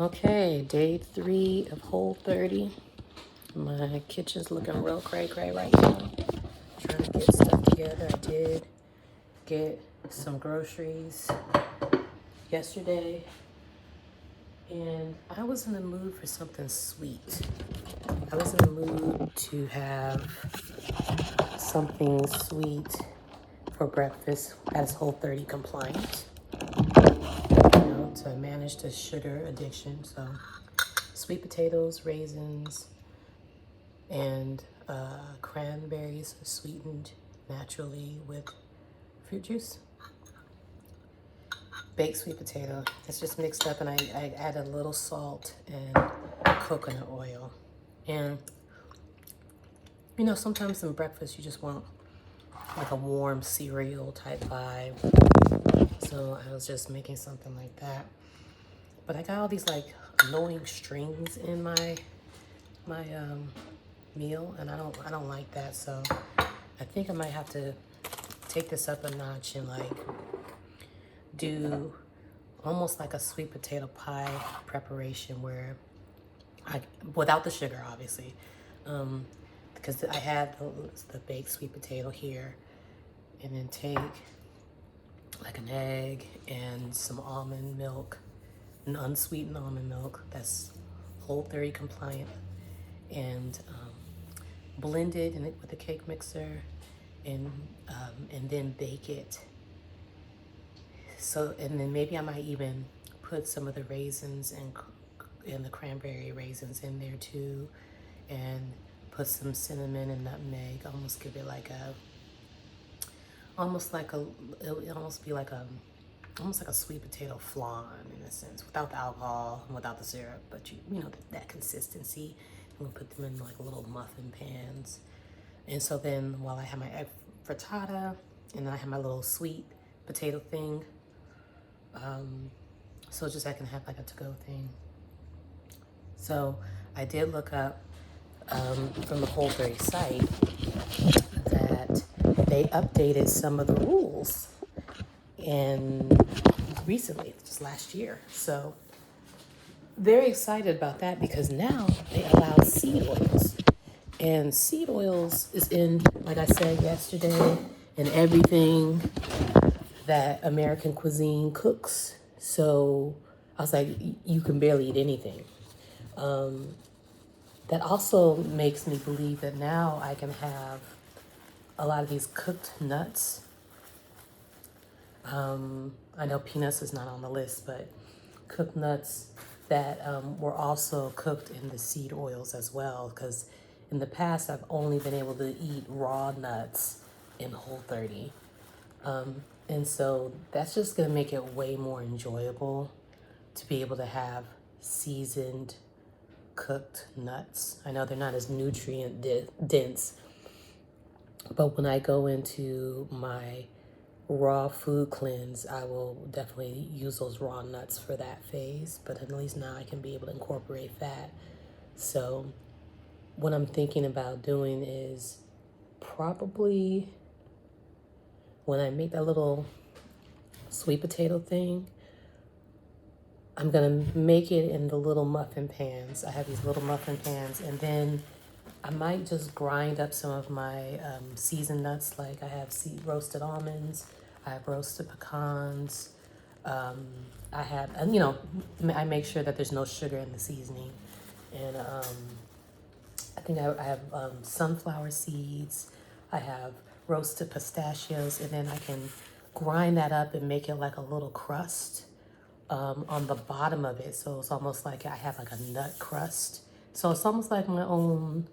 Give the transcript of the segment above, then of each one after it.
Okay, day 3 of Whole30. My kitchen's looking real cray-cray right now. Trying to get stuff together. I did get some groceries yesterday, and I was in the mood for something sweet. I was in the mood to have something sweet for breakfast as Whole30 compliant, to manage the sugar addiction. So sweet potatoes, raisins, and cranberries sweetened naturally with fruit juice. Baked sweet potato. It's just mixed up, and I add a little salt and coconut oil. And sometimes in breakfast you just want like a warm cereal type vibe. So I was just making something like that. But I got all these like annoying strings in my meal, and I don't like that. So I think I might have to take this up a notch and like do almost like a sweet potato pie preparation where without the sugar, obviously, because I had the baked sweet potato here, and then take like an egg and some almond milk, an unsweetened almond milk that's Whole30 compliant, and blend it with a cake mixer, and then bake it. So, and then maybe I might even put some of the raisins and the cranberry raisins in there too, and put some cinnamon and nutmeg. Almost give it like a, almost like a, it'll almost be like a, almost like a sweet potato flan in a sense, without the alcohol and without the syrup, but that consistency. I'm gonna put them in like little muffin pans, and so then while I have my egg frittata, and then I have my little sweet potato thing. So just I can have like a to-go thing. So I did look up from the Whole30 site that they updated some of the rules and recently, just last year. So very excited about that because now they allow seed oils. And seed oils is in, like I said yesterday, in everything that American cuisine cooks. So I was like, you can barely eat anything. That also makes me believe that now I can have a lot of these cooked nuts. I know peanuts is not on the list, but cooked nuts that were also cooked in the seed oils as well. Because in the past, I've only been able to eat raw nuts in Whole30. And so that's just going to make it way more enjoyable to be able to have seasoned cooked nuts. I know they're not as nutrient dense, but when I go into my raw food cleanse, I will definitely use those raw nuts for that phase. But at least now I can be able to incorporate that. So what I'm thinking about doing is probably when I make that little sweet potato thing, I'm gonna make it in the little muffin pans. I have these little muffin pans, and then I might just grind up some of my seasoned nuts. Like I have roasted almonds, I have roasted pecans, I have, and I make sure that there's no sugar in the seasoning. And I think I have sunflower seeds, I have roasted pistachios, and then I can grind that up and make it like a little crust on the bottom of it. So it's almost like I have like a nut crust. So it's almost like my own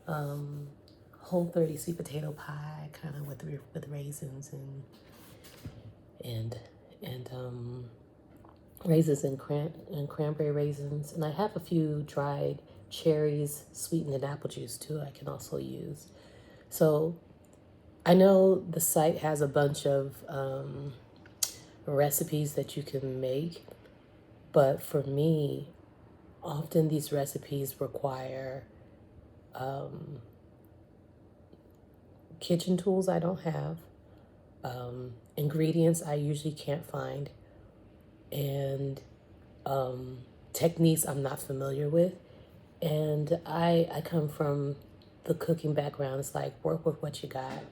Whole30 sweet potato pie, kind of with raisins and raisins and cranberry raisins. And I have a few dried cherries sweetened in apple juice too. I can also use. So I know the site has a bunch of recipes that you can make, but for me, often these recipes require kitchen tools I don't have, ingredients I usually can't find, and techniques I'm not familiar with. And I come from the cooking background. It's like, work with what you got.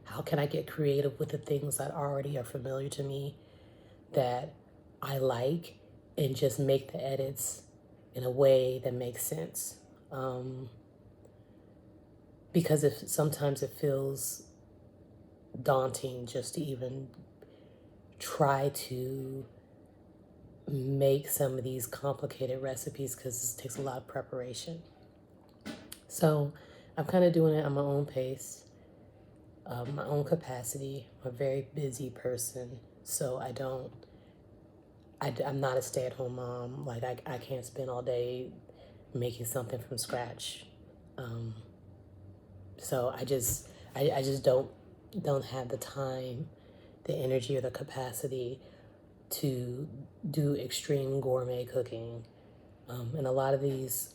How can I get creative with the things that already are familiar to me that I like, and just make the edits in a way that makes sense? Because if sometimes it feels daunting just to even try to make some of these complicated recipes, because it takes a lot of preparation. So I'm kind of doing it on my own pace, my own capacity. I'm a very busy person, so I'm not a stay-at-home mom. Like I can't spend all day making something from scratch. So I just don't have the time, the energy, or the capacity to do extreme gourmet cooking. And a lot of these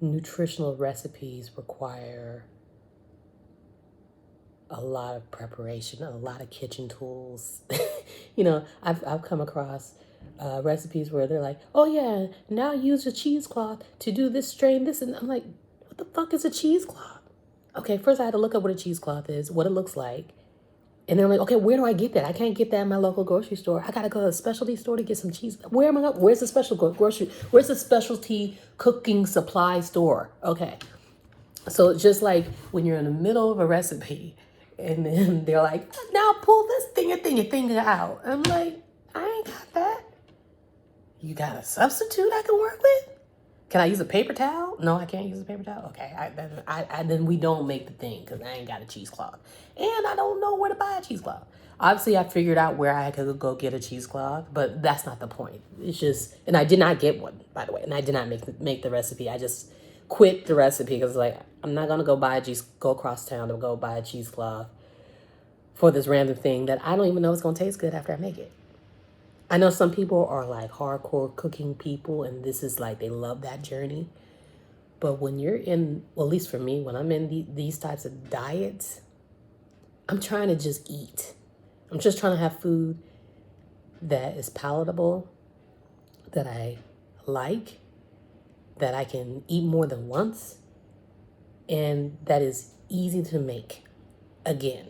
nutritional recipes require a lot of preparation, a lot of kitchen tools. I've come across recipes where they're like, oh yeah, now use a cheesecloth to do this, strain this. And I'm like, what the fuck is a cheesecloth? Okay, first I had to look up what a cheesecloth is, what it looks like. And then I'm like, okay, where do I get that? I can't get that in my local grocery store. I gotta go to a specialty store to get some cheese. Where am I going? Where's the where's the specialty cooking supply store? Okay. So it's just like when you're in the middle of a recipe and then they're like, now pull this thing out. I'm like, I ain't got that. You got a substitute I can work with? Can I use a paper towel? No, I can't use a paper towel. Okay, then we don't make the thing because I ain't got a cheesecloth, and I don't know where to buy a cheesecloth. Obviously, I figured out where I could go get a cheesecloth, but that's not the point. It's just, and I did not get one, by the way, and I did not make the recipe. I just quit the recipe because like I'm not gonna go across town to go buy a cheesecloth for this random thing that I don't even know it's gonna taste good after I make it. I know some people are like hardcore cooking people, and this is like they love that journey. But when you're in, well, at least for me, when I'm in these types of diets, I'm trying to just eat. I'm just trying to have food that is palatable, that I like, that I can eat more than once, and that is easy to make again.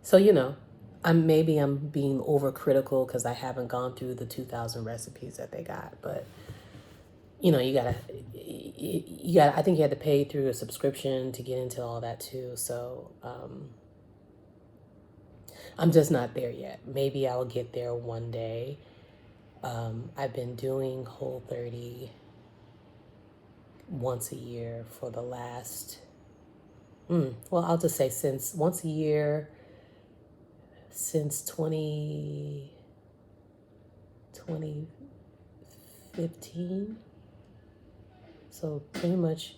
So, I'm being overcritical because I haven't gone through the 2,000 recipes that they got, but you gotta, I think you had to pay through a subscription to get into all that too. So, I'm just not there yet. Maybe I'll get there one day. I've been doing Whole30 once a year for the last, I'll just say once a year, since 2015. So pretty much,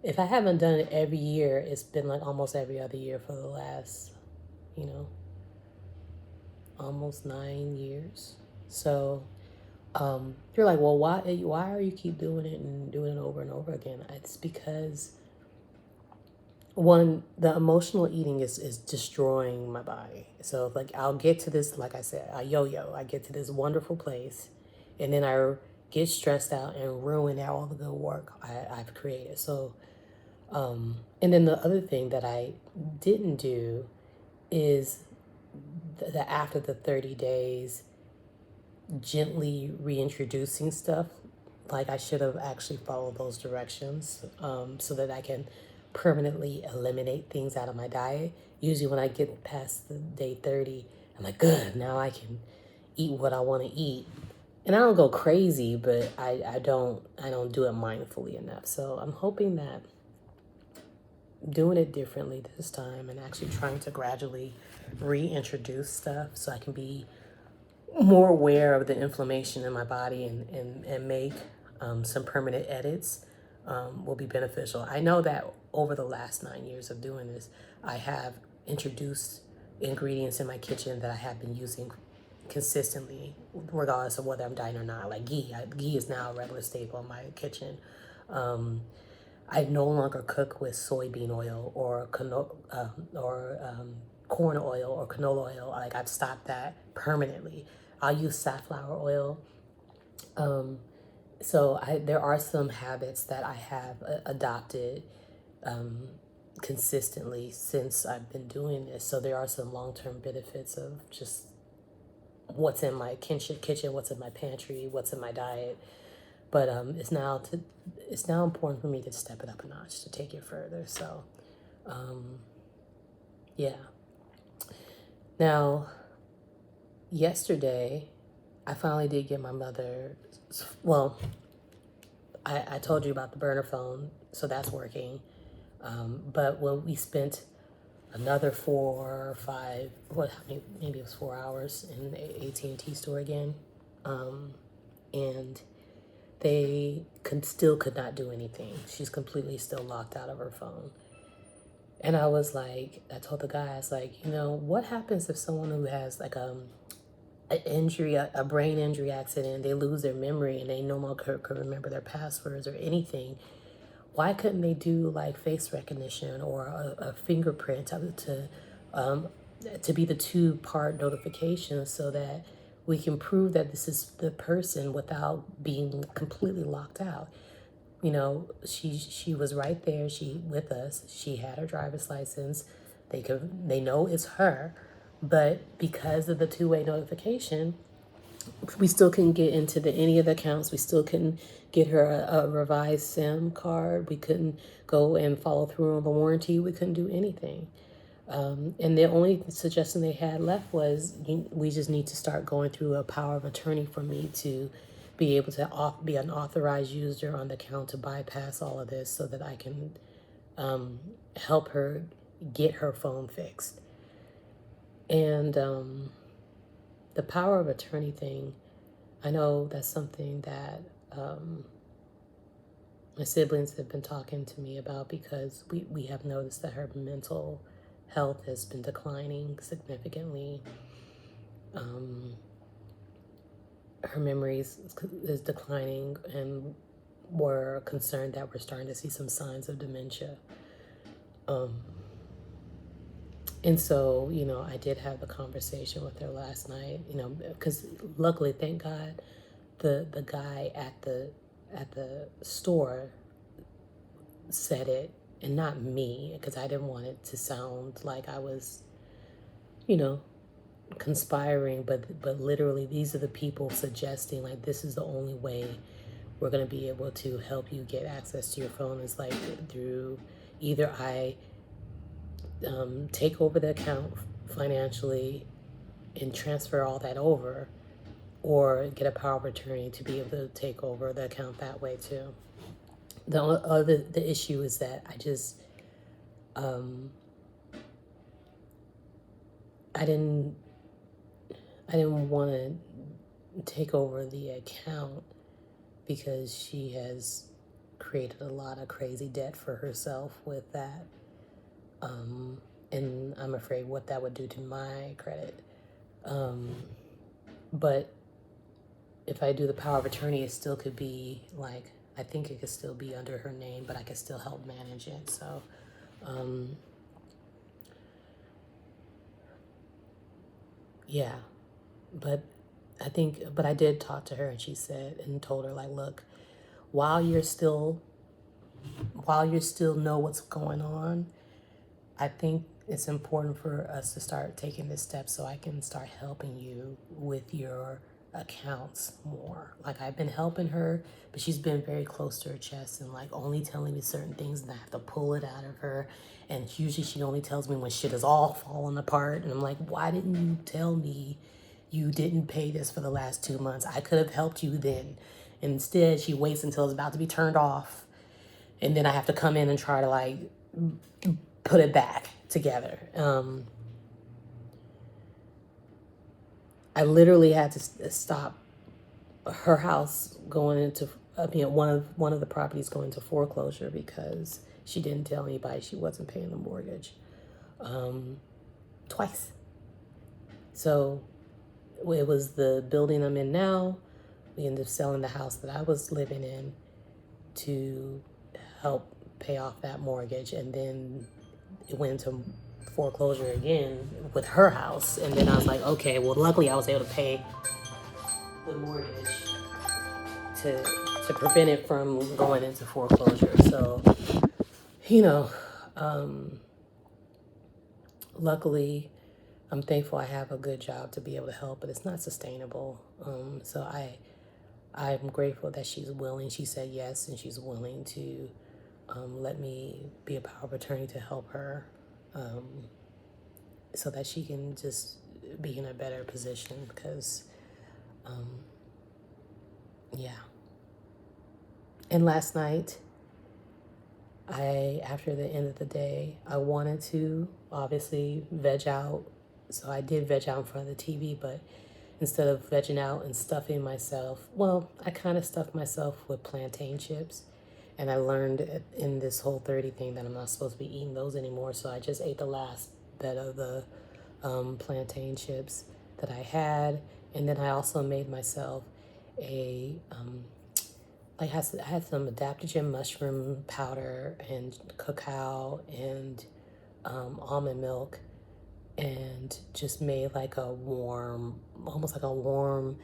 if I haven't done it every year, it's been like almost every other year for the last, almost 9 years. So you're like, well, why are you keep doing it and doing it over and over again? It's because, one, the emotional eating is destroying my body. So like I'll get to this, like I said, I get to this wonderful place, and then I get stressed out and ruin all the good work I've created. So, and then the other thing that I didn't do is that after the 30 days, gently reintroducing stuff. Like I should have actually followed those directions, so that I can permanently eliminate things out of my diet. Usually when I get past the day 30, I'm like, good, now I can eat what I want to eat. And I don't go crazy, but I don't do it mindfully enough. So I'm hoping that doing it differently this time and actually trying to gradually reintroduce stuff so I can be more aware of the inflammation in my body and make some permanent edits will be beneficial. I know that over the last 9 years of doing this, I have introduced ingredients in my kitchen that I have been using consistently, regardless of whether I'm dieting or not. Like ghee. Ghee is now a regular staple in my kitchen. I no longer cook with soybean oil or corn oil or canola oil. Like I've stopped that permanently. I'll use safflower oil. So there are some habits that I have adopted consistently since I've been doing this. So there are some long-term benefits of just what's in my kitchen, what's in my pantry, what's in my diet. But it's now important for me to step it up a notch, to take it further. So yeah. Now, yesterday, I finally did get my mother. Well, I told you about the burner phone, so that's working. But when we spent another 4 or 5, maybe it was 4 hours in the AT&T store again, and they could not do anything. She's completely still locked out of her phone. And I was like, I told the guy, I was like, what happens if someone who has like an injury, a brain injury accident, they lose their memory and they no longer could remember their passwords or anything? Why couldn't they do like face recognition or a fingerprint to be the 2-part notification so that we can prove that this is the person without being completely locked out? She was right there. She with us. She had her driver's license. They know it's her, but because of the 2-way notification, we still couldn't get into any of the accounts. We still couldn't get her a revised SIM card. We couldn't go and follow through on the warranty. We couldn't do anything. And the only suggestion they had left was we just need to start going through a power of attorney for me to be able to be an authorized user on the account to bypass all of this so that I can help her get her phone fixed. And the power of attorney thing, I know that's something that my siblings have been talking to me about because we have noticed that her mental health has been declining significantly. Her memories is declining, and we're concerned that we're starting to see some signs of dementia. And so, I did have a conversation with her last night, because luckily, thank God, the guy at the store said it, and not me, because I didn't want it to sound like I was, conspiring, but literally these are the people suggesting like this is the only way we're going to be able to help you get access to your phone is like through either I take over the account financially and transfer all that over, or get a power of attorney to be able to take over the account that way too. The issue is that I just I didn't want to take over the account because she has created a lot of crazy debt for herself with that. And I'm afraid what that would do to my credit. But if I do the power of attorney, it still could be like, I think it could still be under her name, but I could still help manage it. So, yeah, but I did talk to her, and she said, and told her like, look, while you still know what's going on, I think it's important for us to start taking this step so I can start helping you with your accounts more. Like I've been helping her, but she's been very close to her chest and like only telling me certain things, and I have to pull it out of her. And usually she only tells me when shit is all falling apart. And I'm like, why didn't you tell me you didn't pay this for the last 2 months? I could have helped you then. Instead, she waits until it's about to be turned off. And then I have to come in and try to like put it back together. I literally had to stop her house going into, one of the properties going to foreclosure because she didn't tell anybody she wasn't paying the mortgage, twice. So it was the building I'm in now. We ended up selling the house that I was living in to help pay off that mortgage, and then it went into foreclosure again with her house. And then I was like, okay, well, luckily I was able to pay the mortgage to prevent it from going into foreclosure. So, you know, luckily, I'm thankful I have a good job to be able to help, but it's not sustainable. So I'm grateful that she's willing. She said yes, and she's willing to let me be a power of attorney to help her, so that she can just be in a better position. Because, yeah. And last night, after the end of the day, I wanted to obviously veg out. So I did veg out in front of the TV, but instead of vegging out and stuffing myself, well, I kind of stuffed myself with plantain chips. And I learned in this whole 30 thing that I'm not supposed to be eating those anymore. So I just ate the last bit of the plantain chips that I had. And then I also made myself a I had some adaptogen mushroom powder and cacao and almond milk, and just made like a warm, almost like a warm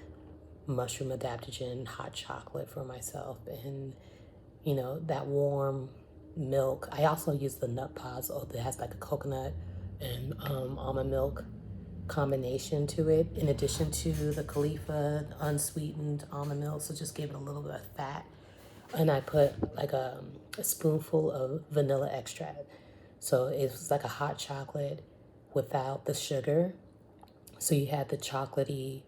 mushroom adaptogen hot chocolate for myself. And you know, that warm milk, I also use the nut pods that has like a coconut and almond milk combination to it, in addition to the Khalifa unsweetened almond milk. So just give it a little bit of fat. And I put like a spoonful of vanilla extract. So it was like a hot chocolate without the sugar. So you had the chocolatey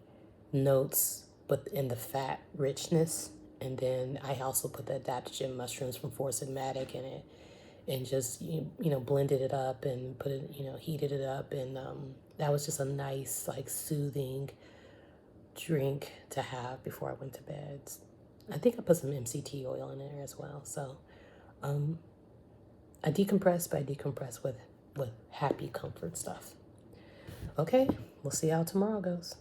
notes, but in the fat richness. And then I also put the adaptogen mushrooms from Force and Matic in it, and just blended it up and put it, heated it up. And that was just a nice, like, soothing drink to have before I went to bed. I think I put some MCT oil in there as well. So I decompress, but I decompress with happy comfort stuff. Okay, we'll see how tomorrow goes.